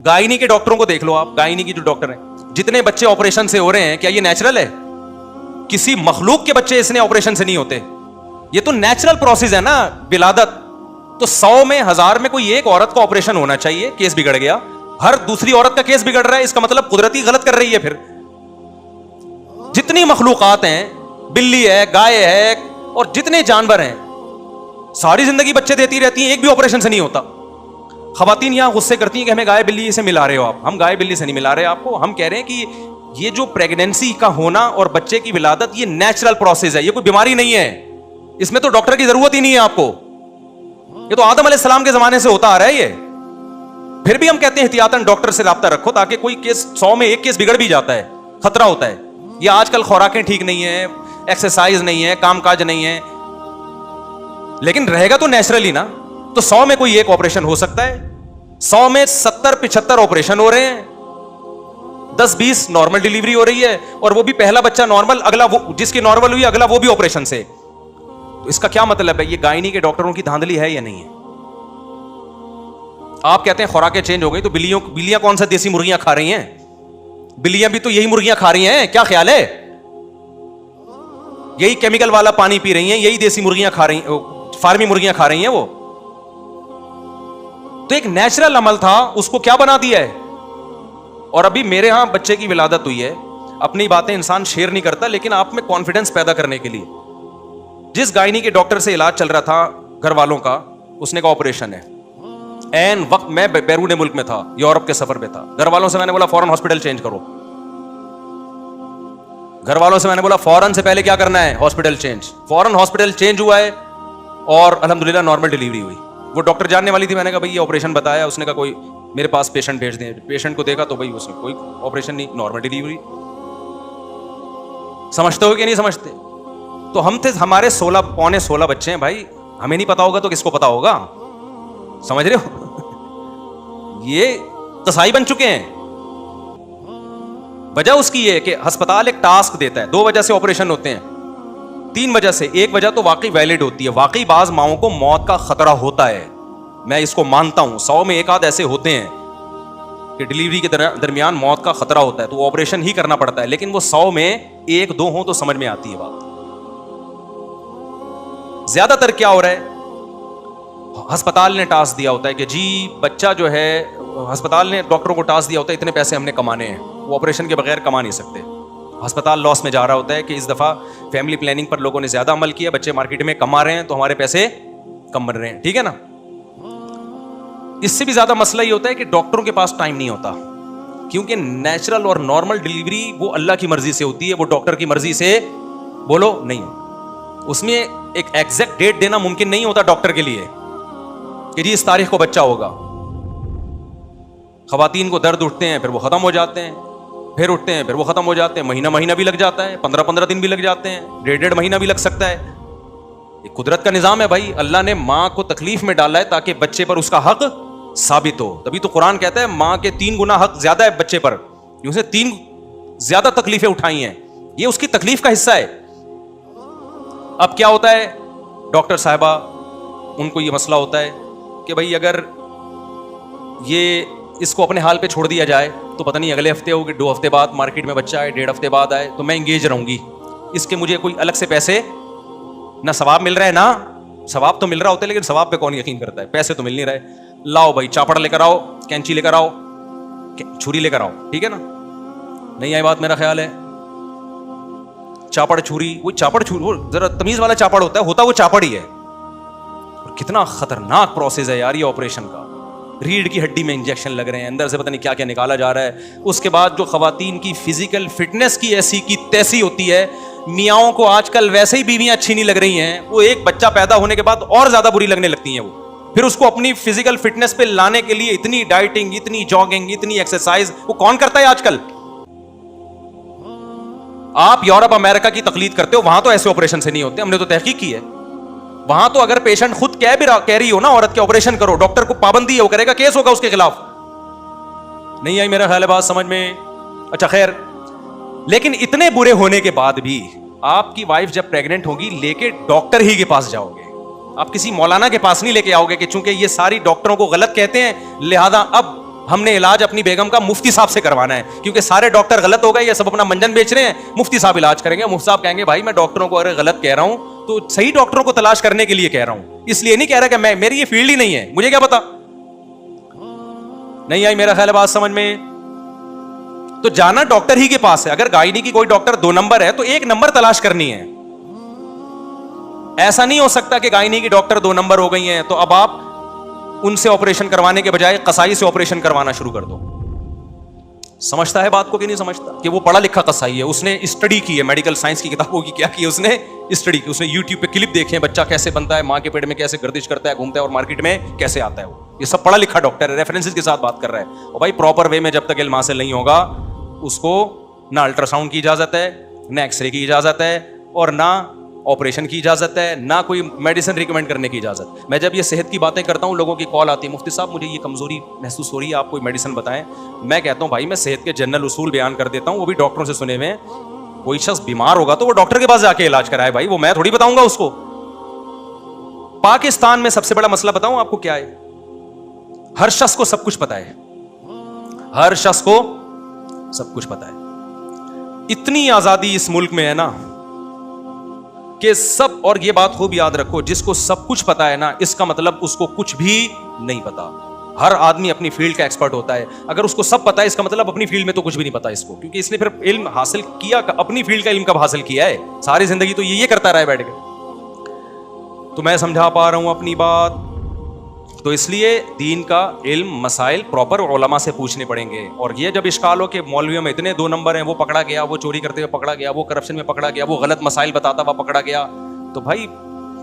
Gynae के डॉक्टरों को देख लो आप, गायनी की जो डॉक्टर हैं, जितने बच्चे ऑपरेशन से हो रहे हैं, क्या ये नेचुरल है? किसी मखलूक के बच्चे इसने ऑपरेशन से नहीं होते, ये तो नेचुरल प्रोसेस है ना विलादत। तो 100 में 1000 में कोई एक औरत का ऑपरेशन होना चाहिए, केस बिगड़ गया। हर दूसरी औरत का केस बिगड़ रहा है, इसका मतलब कुदरती गलत कर रही है। फिर जितनी मखलूकात हैं, बिल्ली है, गाय है, और जितने जानवर हैं, सारी जिंदगी बच्चे देती रहती हैं, एक भी ऑपरेशन से नहीं होता। खवातीन यहां गुस्से करती हैं कि हमें गाय बिल्ली से मिला रहे हो आप। हम गाय बिल्ली से नहीं मिला रहे आपको, हम कह रहे हैं कि ये जो प्रेगनेंसी का होना और बच्चे की विलादत, ये नेचुरल प्रोसेस है, ये कोई बीमारी नहीं है। इसमें तो डॉक्टर की जरूरत ही नहीं है आपको, ये तो आदम अलैहिस्सलाम के जमाने से होता आ रहा है ये। फिर भी हम कहते हैं एहतियातन डॉक्टर से राब्ता रखो, ताकि कोई केस 100 में एक केस बिगड़ भी जाता है, खतरा होता है। ये आजकल खुराकें ठीक नहीं है, एक्सरसाइज नहीं है, कामकाज नहीं है, लेकिन रहेगा तो नेचुरली ना। तो 100 में कोई एक ऑपरेशन हो सकता है, 100 में 70-75 ऑपरेशन हो रहे हैं, 10-20 नॉर्मल डिलीवरी हो रही है, और वो भी पहला बच्चा नॉर्मल, अगला वो जिसकी नॉर्मल हुई अगला वो भी ऑपरेशन से। तो इसका क्या मतलब है? ये गायनी के डॉक्टरों की धांधली है या नहीं है? आप कहते हैं खुराकें चेंज हो गई, तो बिल्लियां कौन सा देसी मुर्गियां खा रही हैं? बिल्लियां भी तो यही मुर्गियां खा रही हैं, क्या ख्याल है? यही केमिकल वाला पानी पी रही हैं, यही देसी मुर्गियां खा रही, फार्मी मुर्गियां खा रही हैं वो। तो एक नेचुरल अमल था, उसको क्या बना दिया है? और अभी मेरे यहां बच्चे की विलादत हुई है, अपनी बातें इंसान शेयर नहीं करता, लेकिन आप में कॉन्फिडेंस पैदा करने के लिए, जिस गायनी के डॉक्टर से इलाज चल रहा था घर वालों का, उसने कहा ऑपरेशन है। एन वक्त मैं बैरून मुल्क में था, यूरोप के सफर पे था। घर वालों से मैंने बोला फौरन हॉस्पिटल चेंज करो। घर वालों से मैंने बोला फौरन से पहले क्या करना है? Hospital change. फौरन हॉस्पिटल चेंज हुआ है और अल्हम्दुलिल्लाह नॉर्मल डिलीवरी हुई। वो डॉक्टर जानने वाली थी, मैंने कहा भाई ये ऑपरेशन बताया, उसने कहा कोई मेरे पास पेशेंट भेज दें। पेशेंट को देखा तो भाई उसमें कोई ऑपरेशन नहीं, नॉर्मल डिलीवरी। समझते हो कि नहीं समझते? तो हम थे, हमारे 16 बच्चे हैं भाई, हमें नहीं पता होगा तो किसको पता होगा? समझ रहे हो? ये कसाई बन चुके हैं। वजह उसकी ये है कि अस्पताल एक टास्क देता है, 2 वजह से ऑपरेशन होते हैं, 3 वजह से। एक वजह तो वाकई वैलिड होती है, वाकई बाज माओं को मौत का खतरा होता है, मैं इसको मानता हूं। 100 में एक आध ऐसे होते हैं कि डिलीवरी के दरमियान मौत का खतरा होता है, तो ऑपरेशन ही करना पड़ता है। लेकिन वो 100 में 1-2 हो तो समझ में आती है बात। ज्यादातर क्या हो रहा है, अस्पताल ने टास्क दिया होता है कि जी बच्चा जो है, अस्पताल ने डॉक्टरों को टास्क दिया होता है इतने पैसे हमने कमाने हैं, वो ऑपरेशन के बगैर कमा नहीं सकते। अस्पताल लॉस में जा रहा होता है कि इस दफा फैमिली प्लानिंग पर लोगों ने ज्यादा अमल किया, बच्चे मार्केट में कमा रहे हैं तो हमारे पैसे कम बन रहे हैं, ठीक है ना। इससे भी ज्यादा मसला ये होता है कि डॉक्टरों के पास टाइम नहीं होता, क्योंकि नेचुरल और नॉर्मल डिलीवरी वो अल्लाह की मर्जी से होती है, वो डॉक्टर की मर्जी से बोलो नहीं। उसमें एक एग्जैक्ट डेट देना मुमकिन नहीं होता डॉक्टर के लिए कि जी इस तारीख को बच्चा होगा। खवातीन को दर्द उठते हैं, फिर वो खत्म हो जाते हैं, फिर उठते हैं, फिर वो खत्म हो जाते हैं। महीना भी लग जाता है, 15 दिन भी लग जाते हैं, 1.5 महीना भी लग सकता है। ये कुदरत का निजाम है भाई। अल्लाह ने माँ को तकलीफ में डाला है ताकि बच्चे पर उसका हक साबित हो। तभी तो कुरान कहता है माँ के 3 गुना हक ज्यादा है बच्चे पर, उसने 3 ज्यादा तकलीफें उठाई हैं, ये उसकी तकलीफ का हिस्सा है। अब क्या होता है, डॉक्टर साहिबा उनको ये मसला होता है कि भाई अगर ये इसको अपने हाल पे छोड़ दिया जाए तो पता नहीं अगले हफ्ते हो कि 2 हफ्ते बाद मार्केट में बच्चा आए, 1.5 हफ्ते बाद आए, तो मैं इंगेज रहूंगी, इसके मुझे कोई अलग से पैसे ना सवाब मिल रहा है, ना सवाब तो मिल रहा होता है लेकिन सवाब पे कौन यकीन करता है, पैसे तो मिल नहीं रहे। लाओ भाई चापड़ लेकर आओ, कैंची लेकर आओ, छुरी लेकर आओ, ठीक है ना। नहीं आई बात, मेरा ख्याल है चापड़ छुरी, वो चापड़ छुरी वो जरा तमीज वाला चापड़ होता वो चापड़ ही है। और कितना खतरनाक प्रोसेस है यार ये ऑपरेशन का। रीढ़ की हड्डी में इंजेक्शन लग रहे हैं, अंदर से पता नहीं क्या क्या निकाला जा रहा है। उसके बाद जो खवातीन की फिजिकल फिटनेस की ऐसी की तैसी होती है, मियाओं को आजकल वैसे ही बीवियां अच्छी नहीं लग रही हैं, वो एक बच्चा पैदा होने के बाद और ज्यादा बुरी लगने लगती हैं। वो फिर उसको अपनी फिजिकल फिटनेस पे लाने के लिए इतनी डाइटिंग, इतनी जॉगिंग, इतनी एक्सरसाइज वो कौन करता है आजकल। आप यूरोप अमेरिका की तकलीद करते हो, वहां तो ऐसे ऑपरेशन से नहीं होते, हमने तो तहकीक की है। वहां तो अगर पेशेंट खुद कह रही हो ना औरत के ऑपरेशन करो, डॉक्टर को पाबंदी है, वो करेगा, केस होगा उसके खिलाफ। नहीं आई मेरा ख्याल है बात समझ में? अच्छा खैर, लेकिन इतने बुरे होने के बाद भी आपकी वाइफ जब प्रेग्नेंट होगी लेके डॉक्टर ही के पास जाओगे, आप किसी मौलाना के पास नहीं लेके आओगे कि चूंकि ये सारी डॉक्टरों को गलत कहते हैं लिहाजा अब ہم نے علاج اپنی بیگم کا مفتی صاحب سے کروانا ہے, کیونکہ سارے ڈاکٹر غلط ہو گئے, یہ سب اپنا منجن بیچ رہے ہیں, مفتی صاحب علاج کریں گے. مفتی صاحب کہیں گے بھائی میں ڈاکٹروں کو اگر غلط کہہ رہا ہوں تو صحیح ڈاکٹروں کو تلاش کرنے کے لیے کہہ رہا ہوں, اس لیے نہیں کہہ رہا کہ میں, میری یہ فیلڈ ہی نہیں ہے, مجھے کیا پتا. نہیں آئی میرا خیال ہے بات سمجھ میں. تو جانا ڈاکٹر ہی کے پاس ہے. اگر گائنی کی کوئی ڈاکٹر 2 نمبر ہے تو 1 نمبر تلاش کرنی ہے. ایسا نہیں ہو سکتا کہ گائنی کی ڈاکٹر 2 نمبر ہو گئی ہیں تو اب آپ ان سے آپریشن کروانے کے بجائے قصائی سے آپریشن کروانا شروع کر دو. سمجھتا ہے بات کو کہ نہیں سمجھتا؟ کہ وہ پڑھا لکھا قصائی ہے, اس نے اسٹڈی کی ہے, میڈیکل سائنس کی کتابوں کی کیا کی ہے, اس نے اسٹڈی کی, اس نے یوٹیوب پہ کلپ دیکھے ہیں, بچہ کیسے بنتا ہے, ماں کے پیٹ میں کیسے گردش کرتا ہے, گھومتا ہے اور مارکیٹ میں کیسے آتا ہے. وہ یہ سب پڑھا لکھا ڈاکٹر ہے, ریفرنسز کے ساتھ بات کر رہا ہے. اور بھائی پراپر وے میں جب تک علم حاصل نہیں ہوگا اس کو نہ الٹرا ساؤنڈ کی اجازت ہے, نہ ایکس رے کی اجازت ہے, اور نہ آپریشن کی اجازت ہے, نہ کوئی میڈیسن ریکمینڈ کرنے کی اجازت. میں جب یہ صحت کی باتیں کرتا ہوں لوگوں کی کال آتی ہے, مفتی صاحب مجھے یہ کمزوری محسوس ہو رہی ہے, آپ کوئی میڈیسن بتائیں. میں کہتا ہوں بھائی میں صحت کے جنرل اصول بیان کر دیتا ہوں, وہ بھی ڈاکٹروں سے سنے ہوئے ہیں. کوئی شخص بیمار ہوگا تو وہ ڈاکٹر کے پاس جا کے علاج کرائے بھائی, وہ میں تھوڑی بتاؤں گا اس کو. پاکستان میں سب سے بڑا مسئلہ بتاؤں آپ کو کیا ہے؟ ہر شخص کو سب کچھ پتا ہے, ہر شخص کو سب کچھ پتا ہے. اتنی آزادی اس ملک میں ہے نا کہ سب, اور یہ بات خوب یاد رکھو, جس کو سب کچھ پتا ہے نا اس کا مطلب اس کو کچھ بھی نہیں پتا. ہر آدمی اپنی فیلڈ کا ایکسپرٹ ہوتا ہے. اگر اس کو سب پتا ہے اس کا مطلب اپنی فیلڈ میں تو کچھ بھی نہیں پتا اس کو, کیونکہ اس نے پھر علم حاصل کیا, اپنی فیلڈ کا علم کب حاصل کیا ہے؟ ساری زندگی تو یہ کرتا رہا ہے بیٹھ کے. تو میں سمجھا پا رہا ہوں اپنی بات. تو اس لیے دین کا علم مسائل پراپر علماء سے پوچھنے پڑیں گے. اور یہ جب اشکال ہو کہ مولویوں میں اتنے 2 نمبر ہیں, وہ پکڑا گیا, وہ چوری کرتے ہوئے پکڑا گیا, وہ کرپشن میں پکڑا گیا, وہ غلط مسائل بتاتا ہوا پکڑا گیا, تو بھائی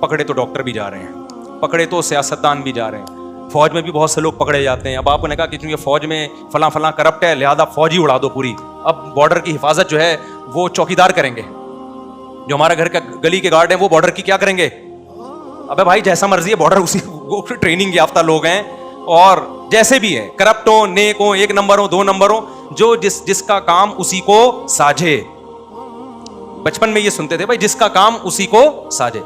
پکڑے تو ڈاکٹر بھی جا رہے ہیں, پکڑے تو سیاستدان بھی جا رہے ہیں, فوج میں بھی بہت سے لوگ پکڑے جاتے ہیں. اب آپ نے کہا کہ چونکہ فوج میں فلاں فلاں کرپٹ ہے لہذا فوج ہی اڑا دو پوری. اب بارڈر کی حفاظت جو ہے وہ چوکیدار کریں گے, جو ہمارا گھر کا گلی کے گارڈ ہیں وہ بارڈر کی کیا کریں گے؟ ابے بھائی جیسا مرضی ہے بارڈر, اسی وہ ٹریننگ یافتہ لوگ ہیں, اور جیسے بھی ہیں کرپٹ ہوں, نیک ہوں, 1 نمبر ہوں, 2 نمبر ہوں, جو جس کا کام اسی کو ساجھے. بچپن میں یہ سنتے تھے بھائی جس کا کام اسی کو ساجھے.